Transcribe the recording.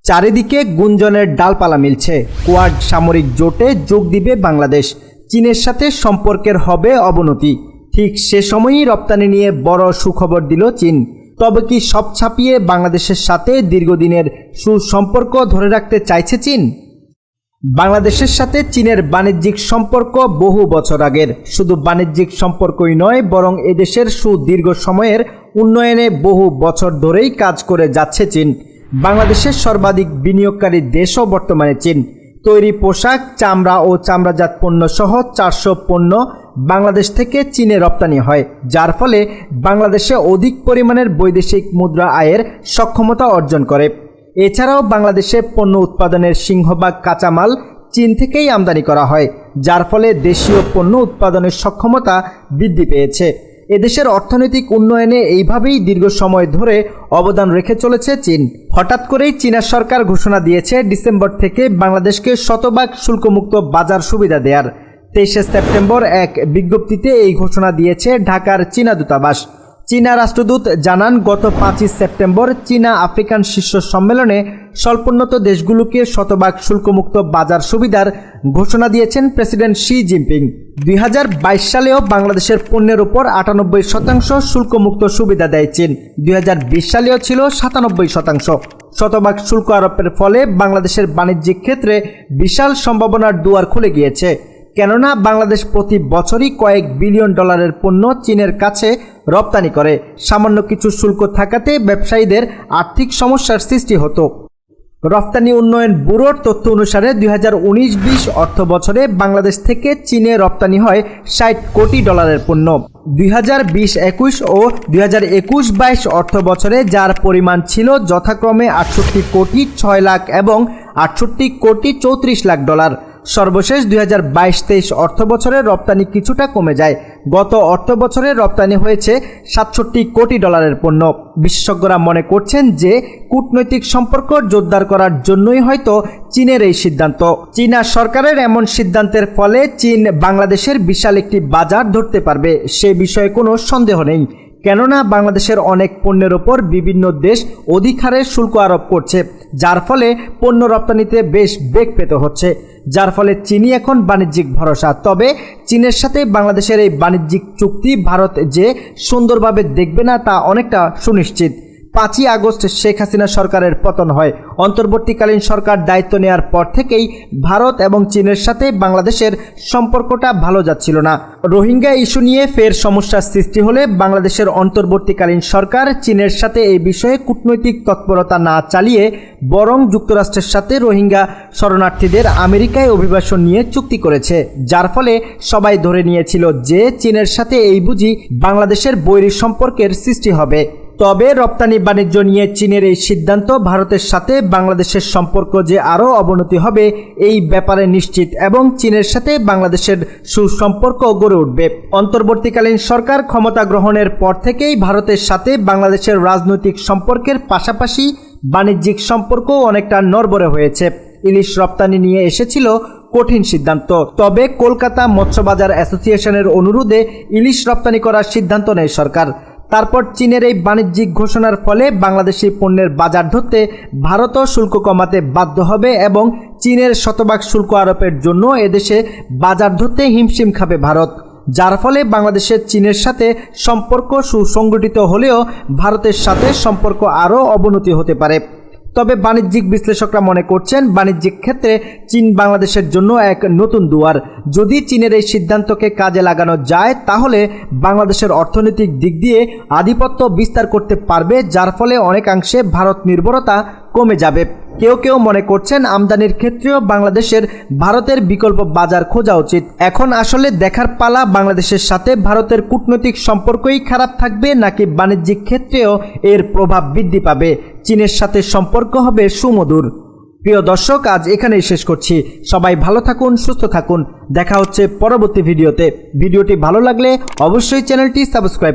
চারিদিকে গুঞ্জনের ডালপালা মিলছে। কোয়াড সামরিক জোটে যোগ দিবে বাংলাদেশ। চীনের সাথে সম্পর্কের হবে অবনতি। ঠিক সে সময়ই রপ্তানি নিয়ে বড় সুখবর দিল চীন। তবে কি সব ছাপিয়ে বাংলাদেশের সাথে দীর্ঘদিনের সুসম্পর্ক ধরে রাখতে চাইছে চীন? বাংলাদেশের সাথে চীনের বাণিজ্যিক সম্পর্ক বহু বছর আগের। শুধু বাণিজ্যিক সম্পর্কই নয়, বরং এদেশের সুদীর্ঘ সময়ের উন্নয়নে বহু বছর ধরেই কাজ করে যাচ্ছে চীন। বাংলাদেশের সর্বাধিক বিনিয়োগকারী দেশও বর্তমানে চীন। তৈরি পোশাক, চামড়া ও চামড়াজাত পণ্য সহ 400 পণ্য বাংলাদেশ থেকে চীনে রপ্তানি হয়, যার ফলে বাংলাদেশে অধিক পরিমাণের বৈদেশিক মুদ্রা আয়ের সক্ষমতা অর্জন করে। এছাড়াও বাংলাদেশে পণ্য উৎপাদনের সিংহভাগ কাঁচামাল চীন থেকেই আমদানি করা হয়, যার ফলে দেশীয় পণ্য উৎপাদনের সক্ষমতা বৃদ্ধি পেয়েছে। এদেশের অর্থনৈতিক উন্নয়নে এইভাবেই দীর্ঘ সময় ধরে অবদান রেখে চলেছে চীন। হঠাৎ করেই চীনা সরকার ঘোষণা দিয়েছে ডিসেম্বর থেকে বাংলাদেশকে শতভাগ শুল্কমুক্ত বাজার সুবিধা দেওয়ার। 23 সেপ্টেম্বর এক বিজ্ঞপ্তিতে এই ঘোষণা দিয়েছে ঢাকার চীনা দূতাবাস। চীনা রাষ্ট্রদূত জানান, গত 5 সেপ্টেম্বর চীনা আফ্রিকান শীর্ষ সম্মেলনে স্বল্পোন্নত দেশগুলোকে শতভাগ শুল্কমুক্ত বাজার সুবিধার ঘোষণা দিয়েছেন প্রেসিডেন্ট শি জিনপিং। 2022 সালেও বাংলাদেশের পণ্যের উপর 98% শুল্কমুক্ত সুবিধা দেয় চীন। 2020 সালেও ছিল 97%। শতভাগ শুল্ক আরোপের ফলে বাংলাদেশের বাণিজ্যিক ক্ষেত্রে বিশাল সম্ভাবনার দুয়ার খুলে গিয়েছে। কেননা বাংলাদেশ প্রতি বছরই কয়েক বিলিয়ন ডলারের পণ্য চীনের কাছে রপ্তানি করে। সামান্য কিছু শুল্ক থাকাতে ব্যবসায়ীদের আর্থিক সমস্যার সৃষ্টি হতো। রপ্তানি উন্নয়ন ব্যুরোর তথ্য অনুসারে 2019-20 অর্থ বছরে বাংলাদেশ থেকে চীনে রপ্তানি হয় 60 কোটি ডলারের পণ্য। 2020-21 ও 2021-22 অর্থ বছরে যার পরিমাণ ছিল যথাক্রমে 68 কোটি 6 লাখ এবং 68 কোটি 34 লাখ ডলার। সর্বশেষ 2022-23 অর্থ বছরে রপ্তানি কিছুটা কমে যায়। গত অর্থ বছরে রপ্তানি হয়েছে 67 কোটি ডলারের পণ্য। বিশেষজ্ঞরা মনে করছেন যে কূটনৈতিক সম্পর্ক জোরদার করার জন্যই হয়তো চীনের এই সিদ্ধান্ত। চীনা সরকারের এমন সিদ্ধান্তের ফলে চীন বাংলাদেশের বিশাল একটি বাজার ধরতে পারবে, সে বিষয়ে কোনো সন্দেহ নেই। কেননা বাংলাদেশের অনেক পণ্যের ওপর বিভিন্ন দেশ অধিক হারে শুল্ক আরোপ করছে, যার ফলে পণ্য রপ্তানিতে বেশ বেগ পেতে হচ্ছে, যার ফলে চীনই এখন বাণিজ্যিক ভরসা। তবে চীনের সাথে বাংলাদেশের এই বাণিজ্যিক চুক্তি ভারত যে সুন্দরভাবে দেখবে না তা অনেকটা সুনিশ্চিত। 5 আগস্ট শেখ হাসিনা সরকারের পতন হয়। অন্তর্বর্তীকালীন সরকার দায়িত্ব নেওয়ার পর থেকেই ভারত এবং চীনের সাথে বাংলাদেশের সম্পর্কটা ভালো যাচ্ছিল না। রোহিঙ্গা ইস্যু নিয়ে ফের সমস্যার সৃষ্টি হলে বাংলাদেশের অন্তর্বর্তীকালীন সরকার চীনের সাথে এই বিষয়ে কূটনৈতিক তৎপরতা না চালিয়ে বরং যুক্তরাষ্ট্রের সাথে রোহিঙ্গা শরণার্থীদের আমেরিকায় অভিবাসন নিয়ে চুক্তি করেছে, যার ফলে সবাই ধরে নিয়েছিল যে চীনের সাথে এই বুঝি বাংলাদেশের বৈরী সম্পর্কের সৃষ্টি হবে। তবে রপ্তানি বাণিজ্য নিয়ে চীনের এই সিদ্ধান্ত ভারতের সাথে বাংলাদেশের সম্পর্ক যে আরও অবনতি হবে এই ব্যাপারে নিশ্চিত এবং চীনের সাথে বাংলাদেশের সুসম্পর্ক গড়ে উঠবে। অন্তর্বর্তীকালীন সরকার ক্ষমতা গ্রহণের পর থেকেই ভারতের সাথে বাংলাদেশের রাজনৈতিক সম্পর্কের পাশাপাশি বাণিজ্যিক সম্পর্কও অনেকটা নড়বড়ে হয়েছে। ইলিশ রপ্তানি নিয়ে এসেছিল কঠিন সিদ্ধান্ত। তবে কলকাতা মৎস্যবাজার অ্যাসোসিয়েশনের অনুরোধে ইলিশ রপ্তানি করার সিদ্ধান্ত নেয় সরকার। তারপর চীনের এই বাণিজ্যিক ঘোষণার ফলে বাংলাদেশি পণ্যের বাজার ধরতে ভারতও শুল্ক কমাতে বাধ্য হবে এবং চীনের শতভাগ শুল্ক আরোপের জন্য এদেশে বাজার ধরতে হিমশিম খাবে ভারত, যার ফলে বাংলাদেশের চীনের সাথে সম্পর্ক সুসংগঠিত হলেও ভারতের সাথে সম্পর্ক আরও অবনতি হতে পারে। তবে বাণিজ্যিক বিশ্লেষকরা মনে করছেন বাণিজ্যিক ক্ষেত্রে চীন বাংলাদেশের জন্য এক নতুন দুয়ার। যদি চীনের এই সিদ্ধান্তকে কাজে লাগানো যায় তাহলে বাংলাদেশের অর্থনৈতিক দিক দিয়ে আধিপত্য বিস্তার করতে পারবে, যার ফলে অনেকাংশে ভারত নির্ভরতা কমে যাবে। কেউ কেউ মনে করছেন আমদানির ক্ষেত্রেও বাংলাদেশের ভারতের বিকল্প বাজার খোঁজা উচিত। এখন আসলে দেখার পালা বাংলাদেশের সাথে ভারতের কূটনৈতিক সম্পর্কই খারাপ থাকবে নাকি বাণিজ্যিক ক্ষেত্রেও এর প্রভাব বৃদ্ধি পাবে, চীনের সাথে সম্পর্ক হবে সুমধুর। প্রিয় দর্শক, আজ এখানেই শেষ করছি। সবাই ভালো থাকুন, সুস্থ থাকুন। দেখা হচ্ছে পরবর্তী ভিডিওতে। ভিডিওটি ভালো লাগলে অবশ্যই চ্যানেলটি সাবস্ক্রাইব